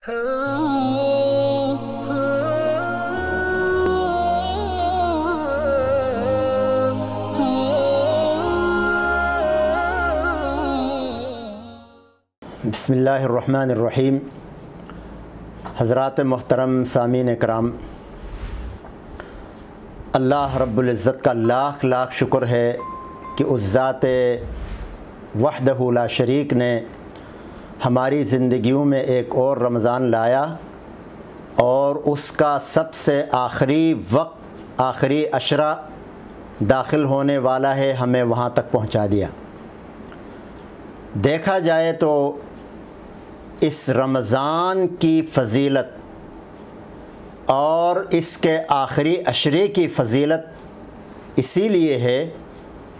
بسم اللہ الرحمن الرحیم۔ حضرات محترم سامعین کرام، اللہ رب العزت کا لاکھ لاکھ شکر ہے کہ اس ذات وحدہ لا شریک نے ہماری زندگیوں میں ایک اور رمضان لایا اور اس کا سب سے آخری وقت، آخری عشرہ داخل ہونے والا ہے، ہمیں وہاں تک پہنچا دیا۔ دیکھا جائے تو اس رمضان کی فضیلت اور اس کے آخری عشرے کی فضیلت اسی لیے ہے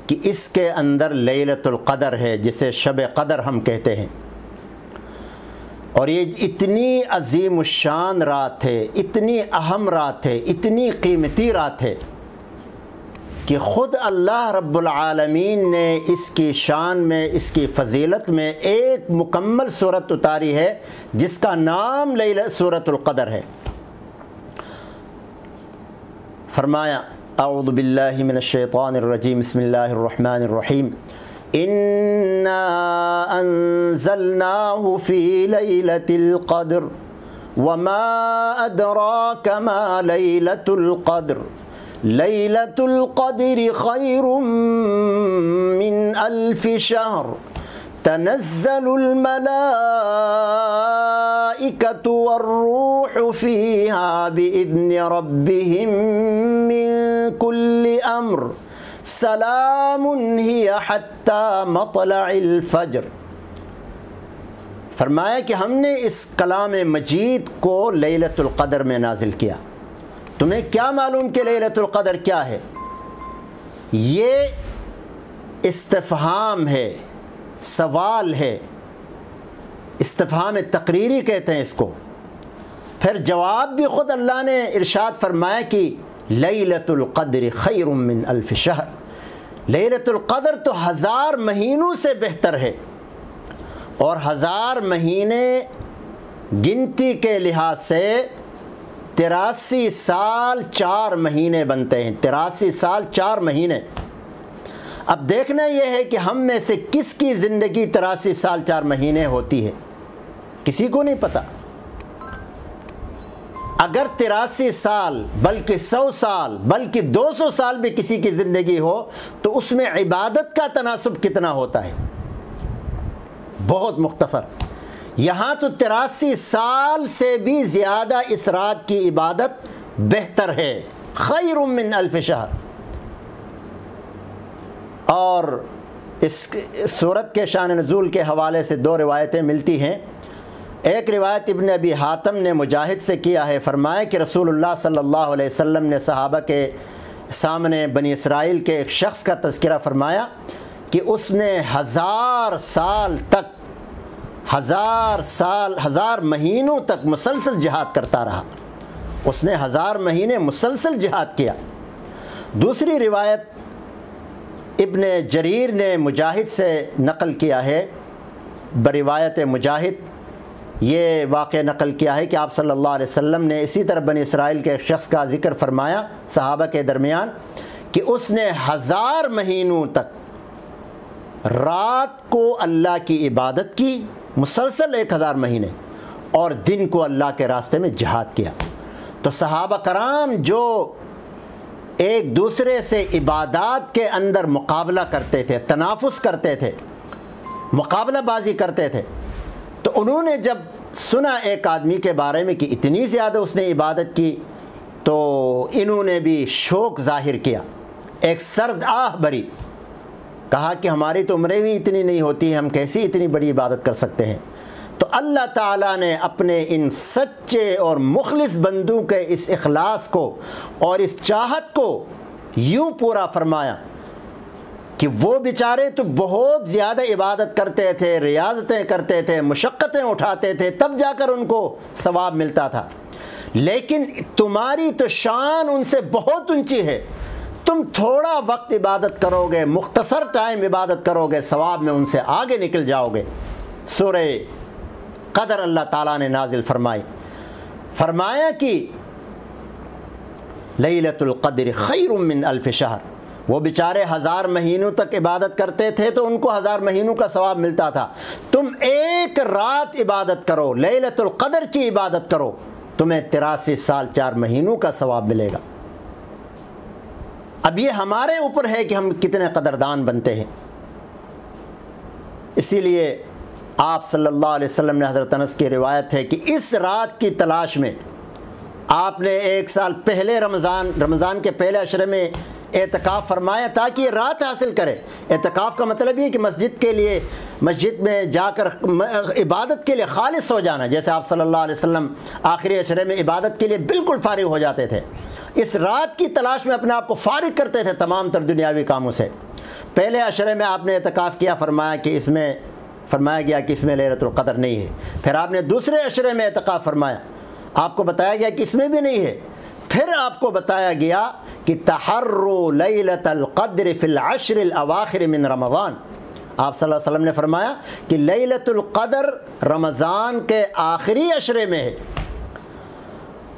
کہ اس کے اندر لیلۃ القدر ہے، جسے شب قدر ہم کہتے ہیں، اور یہ اتنی عظیم الشان رات ہے، اتنی اہم رات ہے، اتنی قیمتی رات ہے کہ خود اللہ رب العالمین نے اس کی شان میں، اس کی فضیلت میں ایک مکمل صورت اتاری ہے جس کا نام سورۃ القدر ہے۔ فرمایا اعوذ باللہ من الشیطان الرجیم، بسم اللہ الرحمن الرحیم، انا انزلناہ فی لیلۃ القدر وما ادراک ما لیلۃ القدر لیلۃ القدر خیر من الف شہر تنزل الملائکۃ والروح فیہا بإذن ربہم من کل امر سلام ہی حتی مطلع الفجر۔ فرمایا کہ ہم نے اس کلام مجید کو لیلۃ القدر میں نازل کیا۔ تمہیں کیا معلوم کہ لیلۃ القدر کیا ہے؟ یہ استفہام ہے، سوال ہے، استفہام تقریری کہتے ہیں اس کو۔ پھر جواب بھی خود اللہ نے ارشاد فرمایا کہ لیلۃ القدر خیر من الف شہر، لیلۃ القدر تو 1000 مہینوں سے بہتر ہے، اور 1000 مہینے گنتی کے لحاظ سے 83 سال 4 مہینے بنتے ہیں، 83 سال 4 مہینے۔ اب دیکھنا یہ ہے کہ ہم میں سے کس کی زندگی 83 سال 4 مہینے ہوتی ہے، کسی کو نہیں پتہ۔ اگر 83 سال بلکہ 100 سال بلکہ 200 سال بھی کسی کی زندگی ہو تو اس میں عبادت کا تناسب کتنا ہوتا ہے؟ بہت مختصر۔ یہاں تو 83 سال سے بھی زیادہ اس رات کی عبادت بہتر ہے، خیر من الف شہر۔ اور اس سورت کے شان نزول کے حوالے سے 2 روایتیں ملتی ہیں۔ ایک روایت ابن ابی حاتم نے مجاہد سے کیا ہے، فرمایا کہ رسول اللہ صلی اللہ علیہ وسلم نے صحابہ کے سامنے بنی اسرائیل کے ایک شخص کا تذکرہ فرمایا کہ اس نے 1000 سال تک، 1000 مہینوں تک مسلسل جہاد کرتا رہا۔ اس نے 1000 مہینے مسلسل جہاد کیا۔ دوسری روایت ابن جریر نے مجاہد سے نقل کیا ہے، بروایت مجاہد یہ واقعہ نقل کیا ہے کہ آپ صلی اللہ علیہ وسلم نے اسی طرح بنی اسرائیل کے ایک شخص کا ذکر فرمایا صحابہ کے درمیان کہ اس نے 1000 مہینوں تک رات کو اللہ کی عبادت کی، مسلسل 1000 مہینے، اور دن کو اللہ کے راستے میں جہاد کیا۔ تو صحابہ کرام جو ایک دوسرے سے عبادات کے اندر مقابلہ کرتے تھے، تنافس کرتے تھے، مقابلہ بازی کرتے تھے، تو انہوں نے جب سنا ایک آدمی کے بارے میں کہ اتنی زیادہ اس نے عبادت کی، تو انہوں نے بھی شوق ظاہر کیا، ایک سرد آہ بھری، کہا کہ ہماری تو عمریں بھی اتنی نہیں ہوتی، ہم کیسی اتنی بڑی عبادت کر سکتے ہیں؟ تو اللہ تعالیٰ نے اپنے ان سچے اور مخلص بندوں کے اس اخلاص کو اور اس چاہت کو یوں پورا فرمایا کہ وہ بیچارے تو بہت زیادہ عبادت کرتے تھے، ریاضتیں کرتے تھے، مشقتیں اٹھاتے تھے، تب جا کر ان کو ثواب ملتا تھا، لیکن تمہاری تو شان ان سے بہت اونچی ہے، تم تھوڑا وقت عبادت کرو گے، مختصر ٹائم عبادت کرو گے، ثواب میں ان سے آگے نکل جاؤ گے۔ سورہ قدر اللہ تعالیٰ نے نازل فرمائی، فرمایا کہ لیلۃ القدر خیر من الف شہر۔ وہ بیچارے 1000 مہینوں تک عبادت کرتے تھے تو ان کو 1000 مہینوں کا ثواب ملتا تھا، تم ایک رات عبادت کرو، لیلۃ القدر کی عبادت کرو، تمہیں 83 سال 4 مہینوں کا ثواب ملے گا۔ اب یہ ہمارے اوپر ہے کہ ہم کتنے قدردان بنتے ہیں۔ اسی لیے آپ صلی اللہ علیہ وسلم نے، حضرت انس کی روایت ہے کہ اس رات کی تلاش میں آپ نے 1 سال پہلے رمضان کے پہلے عشرے میں اعتکاف فرمایا تاکہ یہ رات حاصل کرے۔ اعتکاف کا مطلب یہ کہ مسجد میں جا کر عبادت کے لیے خالص ہو جانا، جیسے آپ صلی اللہ علیہ وسلم آخری عشرے میں عبادت کے لیے بالکل فارغ ہو جاتے تھے، اس رات کی تلاش میں اپنے آپ کو فارغ کرتے تھے تمام تر دنیاوی کاموں سے۔ پہلے عشرے میں آپ نے اعتکاف کیا، فرمایا گیا کہ اس میں لیلۃ القدر نہیں ہے۔ پھر آپ نے دوسرے عشرے میں اعتکاف فرمایا، آپ کو بتایا گیا کہ اس میں بھی نہیں ہے۔ پھر آپ کو بتایا گیا کہ تحروا لیلۃ القدر فی العشر الاواخر من رمضان۔ آپ صلی اللہ علیہ وسلم نے فرمایا کہ لیلۃ القدر رمضان کے آخری عشرے میں ہے،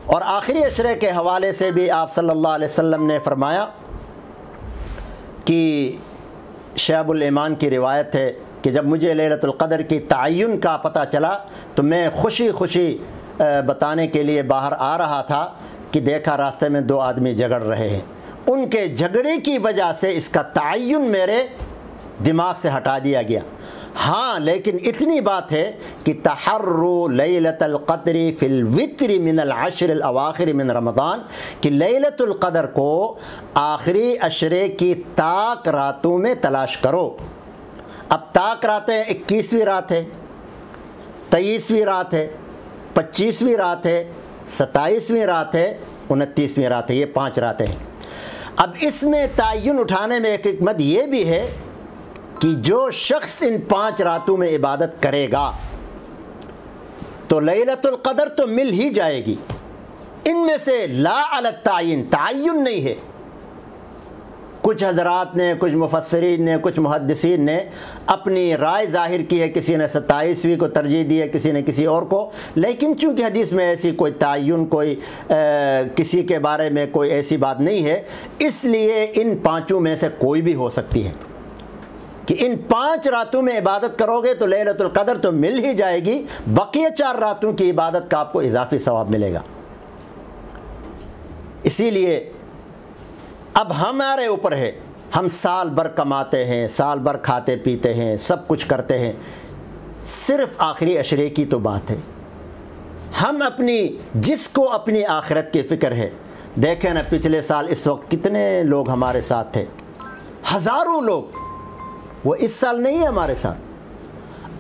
اور آخری عشرے کے حوالے سے بھی آپ صلی اللہ علیہ وسلم نے فرمایا کہ شعب الایمان کی روایت ہے کہ جب مجھے لیلۃ القدر کی تعین کا پتہ چلا تو میں خوشی بتانے کے لیے باہر آ رہا تھا کہ دیکھا راستے میں 2 آدمی جھگڑ رہے ہیں، ان کے جھگڑے کی وجہ سے اس کا تعین میرے دماغ سے ہٹا دیا گیا۔ ہاں لیکن اتنی بات ہے کہ تحروا لیلۃ القدر فی الوتر من العشر الاواخر من رمضان، کہ لیلۃ القدر کو آخری عشرے کی طاق راتوں میں تلاش کرو۔ اب طاق راتیں 21ویں رات ہے، 23ویں رات ہے، 25ویں رات ہے، 27ویں رات ہے، 29ویں رات ہے، یہ 5 راتیں ہیں۔ اب اس میں تعین اٹھانے میں ایک حکمت یہ بھی ہے کہ جو شخص ان 5 راتوں میں عبادت کرے گا تو لیلۃ القدر تو مل ہی جائے گی، ان میں سے لا علی التعین، تعین نہیں ہے۔ کچھ حضرات نے، کچھ مفسرین نے، کچھ محدثین نے اپنی رائے ظاہر کی ہے، کسی نے 27ویں کو ترجیح دی ہے، کسی نے کسی اور کو، لیکن چونکہ حدیث میں ایسی کوئی تعین، کوئی کسی کے بارے میں کوئی ایسی بات نہیں ہے، اس لیے ان 5 میں سے کوئی بھی ہو سکتی ہے کہ ان 5 راتوں میں عبادت کرو گے تو لیلۃ القدر تو مل ہی جائے گی، بقیہ 4 راتوں کی عبادت کا آپ کو اضافی ثواب ملے گا۔ اسی لیے اب ہمارے اوپر ہے، ہم سال بھر کماتے ہیں، سال بھر کھاتے پیتے ہیں، سب کچھ کرتے ہیں، صرف آخری عشرے کی تو بات ہے۔ ہم جس کو اپنی آخرت کی فکر ہے، دیکھیں نا پچھلے سال اس وقت کتنے لوگ ہمارے ساتھ تھے، ہزاروں لوگ، وہ اس سال نہیں ہے ہمارے ساتھ،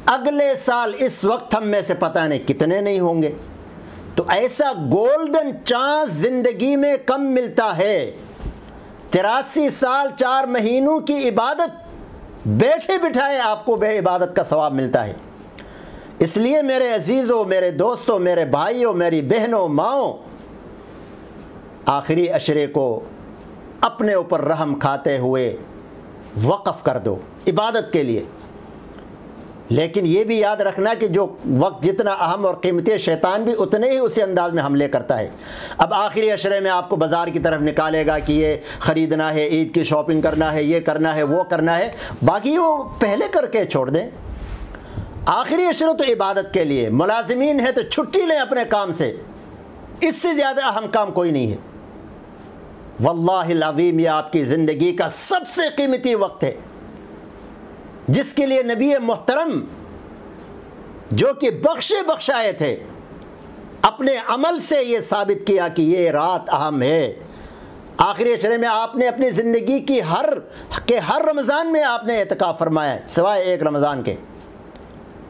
اگلے سال اس وقت ہم میں سے پتہ نہیں کتنے نہیں ہوں گے۔ تو ایسا گولڈن چانس زندگی میں کم ملتا ہے۔ 83 سال 4 مہینوں کی عبادت بیٹھے بٹھائے آپ کو بے عبادت کا ثواب ملتا ہے۔ اس لیے میرے عزیزوں، میرے دوستوں، میرے بھائیوں، میری بہنوں، ماؤں، آخری عشرے کو اپنے اوپر رحم کھاتے ہوئے وقف کر دو عبادت کے لیے۔ لیکن یہ بھی یاد رکھنا کہ جو وقت جتنا اہم اور قیمتی ہے، شیطان بھی اتنے ہی اسی انداز میں حملے کرتا ہے۔ اب آخری عشرے میں آپ کو بازار کی طرف نکالے گا کہ یہ خریدنا ہے، عید کی شاپنگ کرنا ہے، یہ کرنا ہے، وہ کرنا ہے، باقی وہ پہلے کر کے چھوڑ دیں۔ آخری عشرہ تو عبادت کے لیے، ملازمین ہیں تو چھٹی لیں اپنے کام سے، اس سے زیادہ اہم کام کوئی نہیں ہے۔ واللہ العظیم یہ آپ کی زندگی کا سب سے قیمتی وقت ہے، جس کے لیے نبی محترم جو کہ بخشائے تھے، اپنے عمل سے یہ ثابت کیا کہ یہ رات اہم ہے۔ آخری عشرے میں آپ نے اپنی زندگی کی ہر رمضان میں آپ نے اعتکاف فرمایا ہے، سوائے ایک رمضان کے،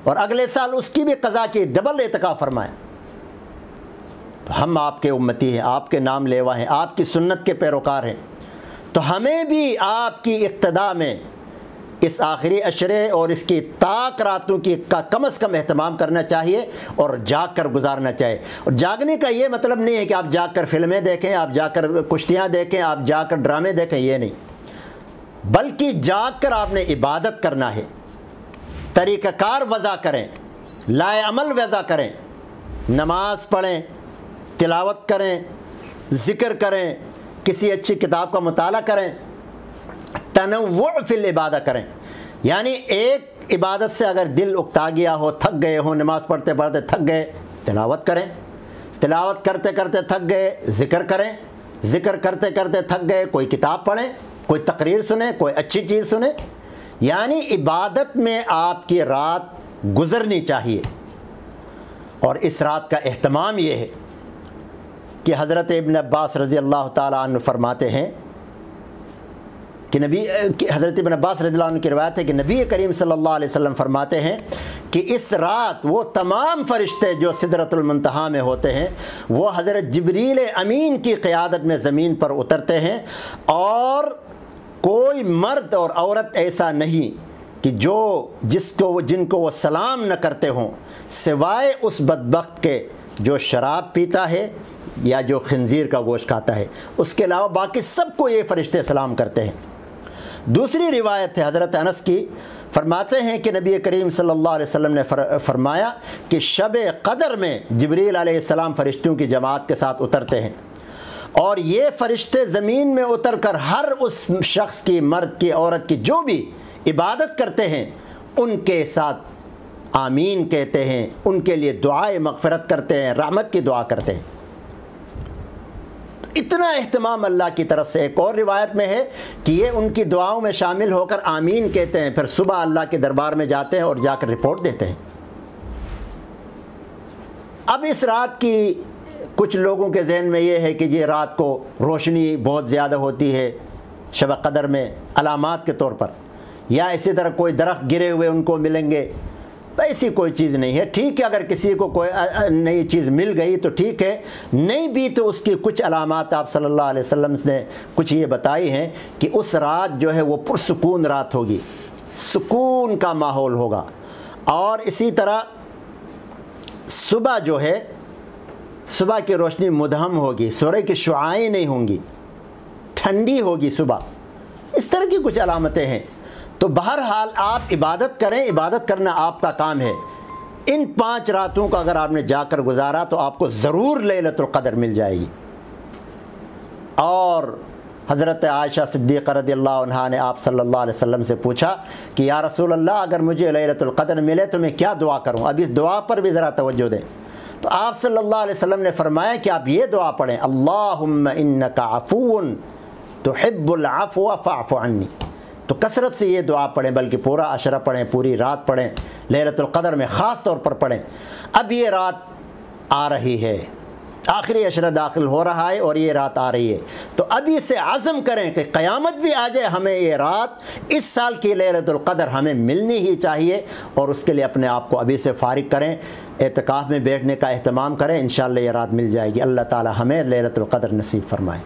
اور اگلے سال اس کی بھی قضا کی، ڈبل اعتکاف فرمایا۔ تو ہم آپ کے امتی ہیں، آپ کے نام لیوا ہیں، آپ کی سنت کے پیروکار ہیں، تو ہمیں بھی آپ کی اقتداء میں اس آخری عشرے اور اس کی طاق راتوں کی کا کم از کم اہتمام کرنا چاہیے اور جاگ کر گزارنا چاہیے۔ اور جاگنے کا یہ مطلب نہیں ہے کہ آپ جاگ کر فلمیں دیکھیں، آپ جا کر کشتیاں دیکھیں، آپ جا کر ڈرامے دیکھیں، یہ نہیں، بلکہ جاگ کر آپ نے عبادت کرنا ہے، طریقہ کار وضع کریں، لائے عمل وضع کریں، نماز پڑھیں، تلاوت کریں، ذکر کریں، کسی اچھی کتاب کا مطالعہ کریں، تنوع فی العبادہ کریں، یعنی ایک عبادت سے اگر دل اکتا گیا ہو، تھک گئے ہو، نماز پڑھتے پڑھتے تھک گئے، تلاوت کریں، تلاوت کرتے کرتے تھک گئے، ذکر کریں، ذکر کرتے کرتے تھک گئے، کوئی کتاب پڑھیں، کوئی تقریر سنیں، کوئی اچھی چیز سنیں، یعنی عبادت میں آپ کی رات گزرنی چاہیے۔ اور اس رات کا اہتمام یہ ہے کہ حضرت ابن عباس رضی اللہ تعالیٰ عنہ فرماتے ہیں کہ حضرت ابن عباس رضی اللہ عنہ کی روایت ہے کہ نبی کریم صلی اللہ علیہ وسلم فرماتے ہیں کہ اس رات وہ تمام فرشتے جو سدرۃ المنتہا میں ہوتے ہیں وہ حضرت جبریل امین کی قیادت میں زمین پر اترتے ہیں، اور کوئی مرد اور عورت ایسا نہیں کہ جن کو وہ سلام نہ کرتے ہوں سوائے اس بدبخت کے جو شراب پیتا ہے یا جو خنزیر کا گوشت کھاتا ہے، اس کے علاوہ باقی سب کو یہ فرشتے سلام کرتے ہیں۔ دوسری روایت ہے حضرت انس کی، فرماتے ہیں کہ نبی کریم صلی اللہ علیہ وسلم نے فرمایا کہ شب قدر میں جبریل علیہ السلام فرشتوں کی جماعت کے ساتھ اترتے ہیں، اور یہ فرشتے زمین میں اتر کر ہر اس شخص کی، مرد کی، عورت کی جو بھی عبادت کرتے ہیں ان کے ساتھ آمین کہتے ہیں، ان کے لیے دعائے مغفرت کرتے ہیں، رحمت کی دعا کرتے ہیں۔ اتنا اہتمام اللہ کی طرف سے۔ ایک اور روایت میں ہے کہ یہ ان کی دعاؤں میں شامل ہو کر آمین کہتے ہیں، پھر صبح اللہ کے دربار میں جاتے ہیں اور جا کر رپورٹ دیتے ہیں۔ اب اس رات کی کچھ لوگوں کے ذہن میں یہ ہے کہ یہ رات کو روشنی بہت زیادہ ہوتی ہے شب قدر میں علامات کے طور پر، یا اسی طرح کوئی درخت گرے ہوئے ان کو ملیں گے، ایسی کوئی چیز نہیں ہے۔ ٹھیک ہے اگر کسی کو کوئی نئی چیز مل گئی تو ٹھیک ہے، نہیں بھی تو اس کی کچھ علامات آپ صلی اللہ علیہ وسلم نے کچھ یہ بتائی ہیں کہ اس رات جو ہے وہ پرسکون رات ہوگی، سکون کا ماحول ہوگا، اور اسی طرح صبح جو ہے صبح کی روشنی مدھم ہوگی، سورج کی شعاعیں نہیں ہوں گی، ٹھنڈی ہوگی صبح، اس طرح کی کچھ علامتیں ہیں۔ تو بہرحال آپ عبادت کریں، عبادت کرنا آپ کا کام ہے۔ ان 5 راتوں کا اگر آپ نے جا کر گزارا تو آپ کو ضرور لیلۃ القدر مل جائے گی۔ اور حضرت عائشہ صدیقہ رضی اللہ عنہا نے آپ صلی اللہ علیہ وسلم سے پوچھا کہ یا رسول اللہ اگر مجھے لیلۃ القدر ملے تو میں کیا دعا کروں؟ اب اس دعا پر بھی ذرا توجہ دیں۔ تو آپ صلی اللہ علیہ وسلم نے فرمایا کہ آپ یہ دعا پڑھیں، اللہم انک عفو تحب العفو فاعف عنی۔ تو کثرت سے یہ دعا پڑھیں، بلکہ پورا عشرہ پڑھیں، پوری رات پڑھیں، لیلۃ القدر میں خاص طور پر پڑھیں۔ اب یہ رات آ رہی ہے، آخری عشرہ داخل ہو رہا ہے اور یہ رات آ رہی ہے، تو ابھی سے عزم کریں کہ قیامت بھی آ جائے ہمیں یہ رات، اس سال کی لیلۃ القدر ہمیں ملنی ہی چاہیے، اور اس کے لیے اپنے آپ کو ابھی سے فارغ کریں، اعتکاف میں بیٹھنے کا اہتمام کریں، انشاءاللہ یہ رات مل جائے گی۔ اللہ تعالی ہمیں لیلۃ القدر نصیب فرمائے۔